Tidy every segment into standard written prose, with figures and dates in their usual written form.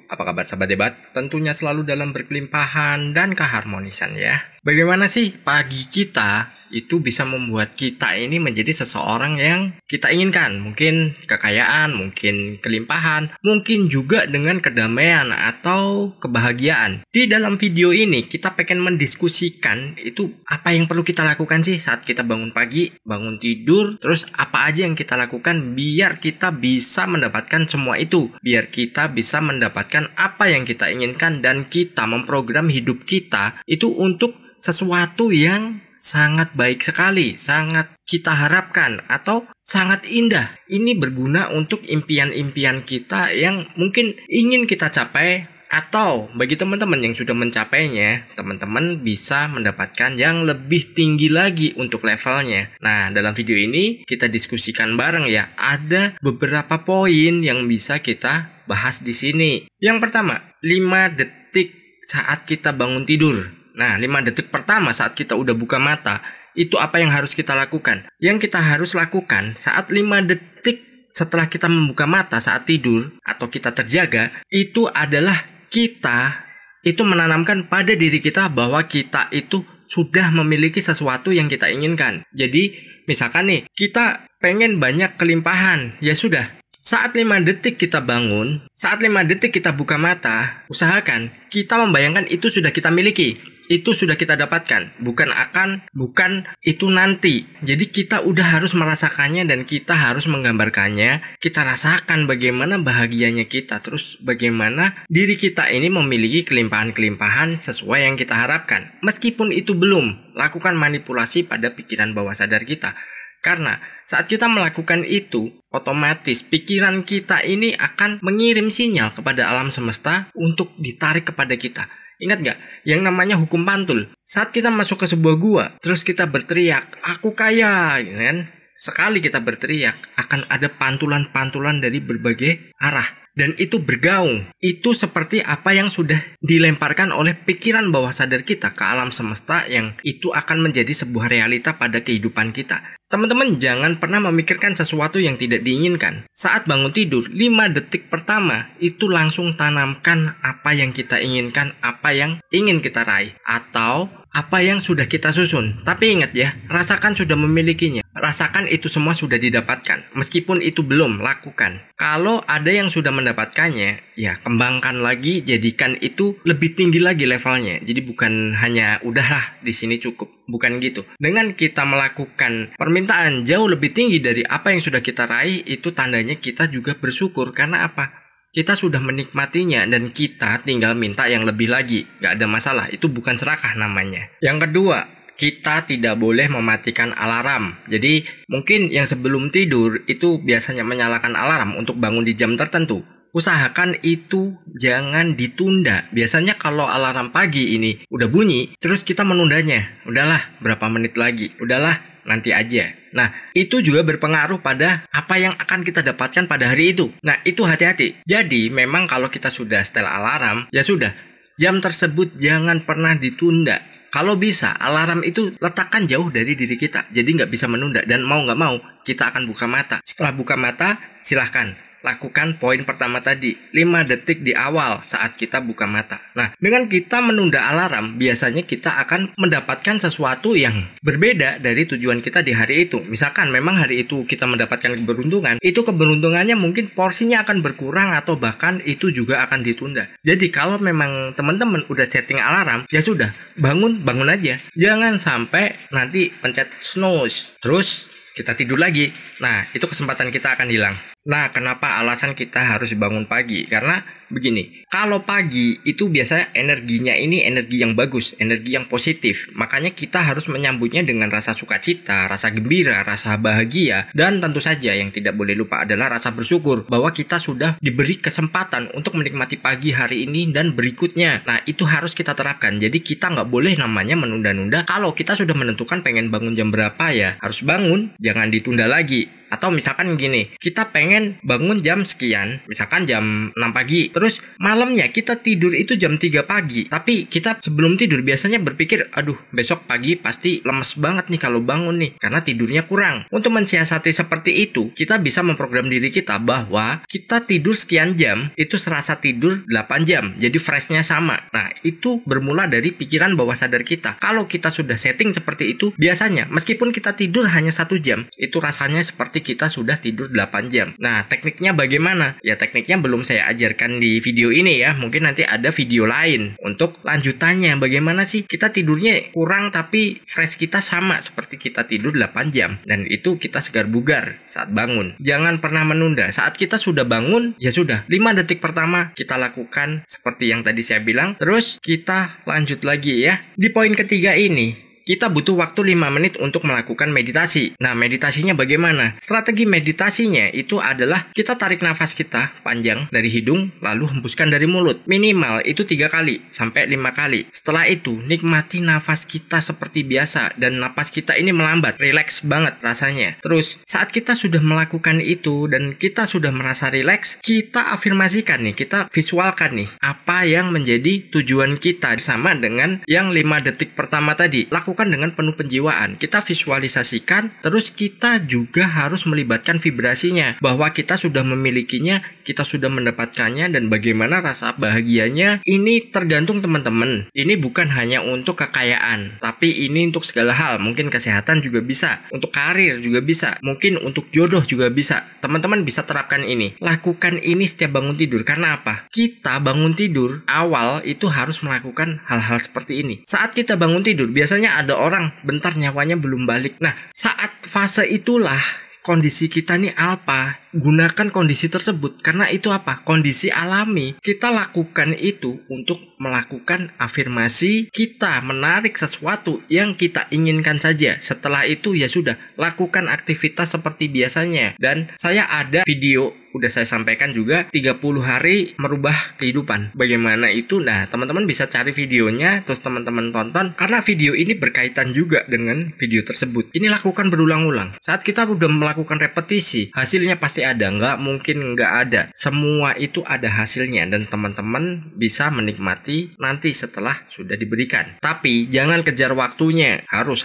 Apa kabar sahabat debat? Tentunya selalu dalam berkelimpahan dan keharmonisan ya. Bagaimana sih pagi kita itu bisa membuat kita ini menjadi seseorang yang kita inginkan? Mungkin kekayaan, mungkin kelimpahan, mungkin juga dengan kedamaian atau kebahagiaan. Di dalam video ini kita pengen mendiskusikan itu apa yang perlu kita lakukan sih saat kita bangun pagi, bangun tidur, terus apa aja yang kita lakukan biar kita bisa mendapatkan semua itu, biar kita bisa mendapatkan apa yang kita inginkan dan kita memprogram hidup kita itu untuk sesuatu yang sangat baik sekali, sangat kita harapkan atau sangat indah. Ini berguna untuk impian-impian kita yang mungkin ingin kita capai, atau bagi teman-teman yang sudah mencapainya, teman-teman bisa mendapatkan yang lebih tinggi lagi untuk levelnya. Nah, dalam video ini kita diskusikan bareng ya. Ada beberapa poin yang bisa kita bahas di sini. Yang pertama, 5 detik saat kita bangun tidur. Nah, 5 detik pertama saat kita udah buka mata, itu apa yang harus kita lakukan? Yang kita harus lakukan saat 5 detik setelah kita membuka mata saat tidur atau kita terjaga, itu adalah kita itu menanamkan pada diri kita bahwa kita itu sudah memiliki sesuatu yang kita inginkan. Jadi, misalkan nih, kita pengen banyak kelimpahan, ya sudah. Saat 5 detik kita bangun, saat 5 detik kita buka mata, usahakan kita membayangkan itu sudah kita miliki. Itu sudah kita dapatkan, bukan itu nanti. Jadi kita udah harus merasakannya dan kita harus menggambarkannya. Kita rasakan bagaimana bahagianya kita, terus bagaimana diri kita ini memiliki kelimpahan-kelimpahan sesuai yang kita harapkan. Meskipun itu belum, lakukan manipulasi pada pikiran bawah sadar kita. Karena saat kita melakukan itu, otomatis pikiran kita ini akan mengirim sinyal kepada alam semesta untuk ditarik kepada kita. Ingat gak? Yang namanya hukum pantul. Saat kita masuk ke sebuah gua, terus kita berteriak, aku kaya, kan? Sekali kita berteriak, akan ada pantulan-pantulan dari berbagai arah. Dan itu bergaung. Itu seperti apa yang sudah dilemparkan oleh pikiran bawah sadar kita ke alam semesta, yang itu akan menjadi sebuah realita pada kehidupan kita. Teman-teman jangan pernah memikirkan sesuatu yang tidak diinginkan. Saat bangun tidur, 5 detik pertama itu langsung tanamkan apa yang kita inginkan, apa yang ingin kita raih, atau apa yang sudah kita susun. Tapi ingat ya, rasakan sudah memilikinya. Rasakan itu semua sudah didapatkan. Meskipun itu belum, lakukan. Kalau ada yang sudah mendapatkannya, ya kembangkan lagi, jadikan itu lebih tinggi lagi levelnya. Jadi bukan hanya udahlah di sini cukup, bukan gitu. Dengan kita melakukan permintaan jauh lebih tinggi dari apa yang sudah kita raih, itu tandanya kita juga bersyukur. Karena apa? Kita sudah menikmatinya dan kita tinggal minta yang lebih lagi. Gak ada masalah, itu bukan serakah namanya. Yang kedua, kita tidak boleh mematikan alarm. Jadi mungkin yang sebelum tidur itu biasanya menyalakan alarm untuk bangun di jam tertentu. Usahakan itu jangan ditunda. Biasanya kalau alarm pagi ini udah bunyi, terus kita menundanya. Udahlah, berapa menit lagi. Udahlah, nanti aja. Nah, itu juga berpengaruh pada apa yang akan kita dapatkan pada hari itu. Nah, itu hati-hati. Jadi, memang kalau kita sudah setel alarm, ya sudah. Jam tersebut jangan pernah ditunda. Kalau bisa, alarm itu letakkan jauh dari diri kita. Jadi nggak bisa menunda. Dan mau nggak mau, kita akan buka mata. Setelah buka mata, silahkan lakukan poin pertama tadi, 5 detik di awal saat kita buka mata. Nah, dengan kita menunda alarm, biasanya kita akan mendapatkan sesuatu yang berbeda dari tujuan kita di hari itu. Misalkan memang hari itu kita mendapatkan keberuntungan, itu keberuntungannya mungkin porsinya akan berkurang atau bahkan itu juga akan ditunda. Jadi kalau memang teman-teman udah setting alarm, ya sudah, bangun aja. Jangan sampai nanti pencet snooze, terus kita tidur lagi. Nah, itu kesempatan kita akan hilang. Nah, kenapa alasan kita harus bangun pagi? Karena begini, kalau pagi itu biasanya energinya ini energi yang bagus, energi yang positif. Makanya kita harus menyambutnya dengan rasa sukacita, rasa gembira, rasa bahagia. Dan tentu saja yang tidak boleh lupa adalah rasa bersyukur bahwa kita sudah diberi kesempatan untuk menikmati pagi hari ini dan berikutnya. Nah, itu harus kita terapkan. Jadi kita nggak boleh namanya menunda-nunda. Kalau kita sudah menentukan pengen bangun jam berapa, ya harus bangun, jangan ditunda lagi. Atau misalkan gini, kita pengen bangun jam sekian, misalkan jam 6 pagi, terus malamnya kita tidur itu jam 3 pagi, tapi kita sebelum tidur biasanya berpikir, aduh besok pagi pasti lemes banget nih kalau bangun nih, karena tidurnya kurang. Untuk mensiasati seperti itu, kita bisa memprogram diri kita bahwa kita tidur sekian jam, itu serasa tidur 8 jam, jadi freshnya sama. Nah, itu bermula dari pikiran bawah sadar kita. Kalau kita sudah setting seperti itu, biasanya meskipun kita tidur hanya 1 jam, itu rasanya seperti kita sudah tidur 8 jam. Nah, tekniknya bagaimana? Ya, tekniknya belum saya ajarkan di video ini ya. Mungkin nanti ada video lain untuk lanjutannya. Bagaimana sih kita tidurnya kurang tapi fresh kita sama seperti kita tidur 8 jam. Dan itu kita segar bugar saat bangun. Jangan pernah menunda. Saat kita sudah bangun, ya sudah. 5 detik pertama kita lakukan seperti yang tadi saya bilang. Terus kita lanjut lagi ya. Di poin ketiga ini, kita butuh waktu 5 menit untuk melakukan meditasi. Nah, meditasinya bagaimana? Strategi meditasinya itu adalah kita tarik nafas kita panjang dari hidung, lalu hembuskan dari mulut. Minimal itu 3 kali sampai 5 kali. Setelah itu, nikmati nafas kita seperti biasa. Dan nafas kita ini melambat, rileks banget rasanya. Terus, saat kita sudah melakukan itu dan kita sudah merasa rileks, kita afirmasikan nih, kita visualkan nih, apa yang menjadi tujuan kita sama dengan yang 5 detik pertama tadi. Lakukan dengan penuh penjiwaan. Kita visualisasikan, terus kita juga harus melibatkan vibrasinya, bahwa kita sudah memilikinya, kita sudah mendapatkannya, dan bagaimana rasa bahagianya. Ini tergantung teman-teman. Ini bukan hanya untuk kekayaan, tapi ini untuk segala hal. Mungkin kesehatan juga bisa, untuk karir juga bisa, mungkin untuk jodoh juga bisa. Teman-teman bisa terapkan ini. Lakukan ini setiap bangun tidur. Karena apa? Kita bangun tidur awal itu harus melakukan hal-hal seperti ini. Saat kita bangun tidur, biasanya ada orang bentar nyawanya belum balik. Nah, saat fase itulah kondisi kita nih apa? Gunakan kondisi tersebut, karena itu apa? Kondisi alami. Kita lakukan itu untuk melakukan afirmasi, kita menarik sesuatu yang kita inginkan saja. Setelah itu ya sudah, lakukan aktivitas seperti biasanya. Dan saya ada video, udah saya sampaikan juga, 30 hari merubah kehidupan. Bagaimana itu? Nah, teman-teman bisa cari videonya, terus teman-teman tonton, karena video ini berkaitan juga dengan video tersebut. Ini lakukan berulang-ulang. Saat kita udah melakukan repetisi, hasilnya pasti ada. Nggak mungkin nggak ada. Semua itu ada hasilnya, dan teman-teman bisa menikmati nanti setelah sudah diberikan. Tapi jangan kejar waktunya. Harus.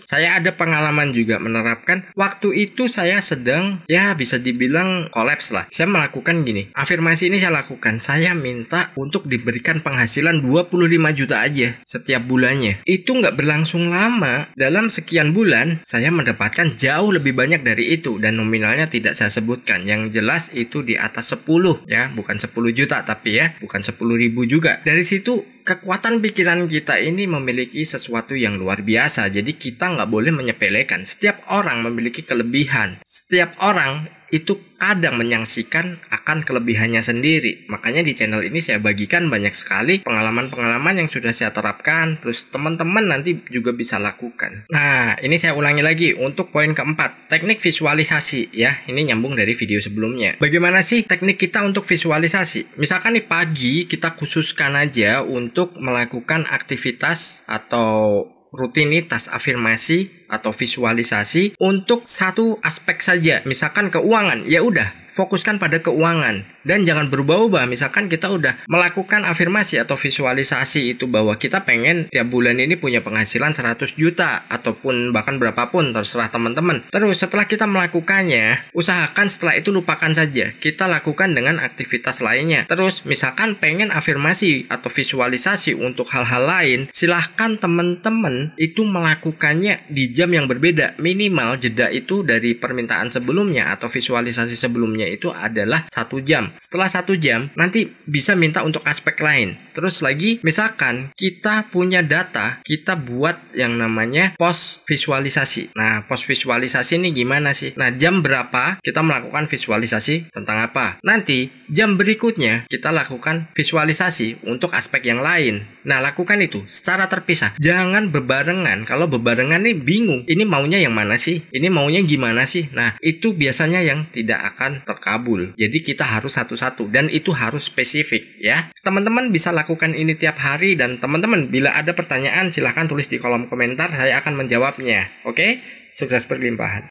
Saya ada pengalaman juga menerapkan. Waktu itu saya sedang, ya bisa dibilang kolaps lah. Saya melakukan gini, afirmasi ini saya lakukan. Saya minta untuk diberikan penghasilan 25 juta aja setiap bulannya. Itu nggak berlangsung lama. Dalam sekian bulan, saya mendapatkan jauh lebih banyak dari itu. Dan nominalnya tidak saya sebutkan. Yang jelas itu di atas 10 ya. Bukan 10 juta tapi ya. Bukan 10.000 juga. Dari situ kekuatan pikiran kita ini memiliki sesuatu yang luar biasa. Jadi kita nggak boleh menyepelekan. Setiap orang memiliki kelebihan. Setiap orang itu kadang menyaksikan akan kelebihannya sendiri. Makanya di channel ini saya bagikan banyak sekali pengalaman-pengalaman yang sudah saya terapkan. Terus teman-teman nanti juga bisa lakukan. Nah, ini saya ulangi lagi untuk poin keempat, teknik visualisasi ya. Ini nyambung dari video sebelumnya. Bagaimana sih teknik kita untuk visualisasi? Misalkan nih pagi kita khususkan aja untuk melakukan aktivitas atau rutinitas afirmasi atau visualisasi untuk satu aspek saja. Misalkan keuangan, ya udah fokuskan pada keuangan dan jangan berubah-ubah. Misalkan kita udah melakukan afirmasi atau visualisasi itu bahwa kita pengen tiap bulan ini punya penghasilan 100 juta ataupun bahkan berapapun, terserah teman-teman. Terus setelah kita melakukannya, usahakan setelah itu lupakan saja. Kita lakukan dengan aktivitas lainnya. Terus misalkan pengen afirmasi atau visualisasi untuk hal-hal lain, silahkan teman-teman itu melakukannya di jam yang berbeda. Minimal jeda itu dari permintaan sebelumnya atau visualisasi sebelumnya itu adalah 1 jam. Setelah 1 jam nanti bisa minta untuk aspek lain. Terus lagi misalkan kita punya data, kita buat yang namanya post visualisasi. Nah, post visualisasi ini gimana sih? Nah, jam berapa kita melakukan visualisasi tentang apa? Nanti jam berikutnya kita lakukan visualisasi untuk aspek yang lain. Nah, lakukan itu secara terpisah. Jangan bebarengan. Kalau bebarengan nih bingung. Ini maunya yang mana sih? Ini maunya gimana sih? Nah, itu biasanya yang tidak akan terkabul. Jadi kita harus satu-satu dan itu harus spesifik ya. Teman-teman bisa lakukan ini tiap hari dan teman-teman bila ada pertanyaan silahkan tulis di kolom komentar, saya akan menjawabnya. Oke? Sukses berlimpahan.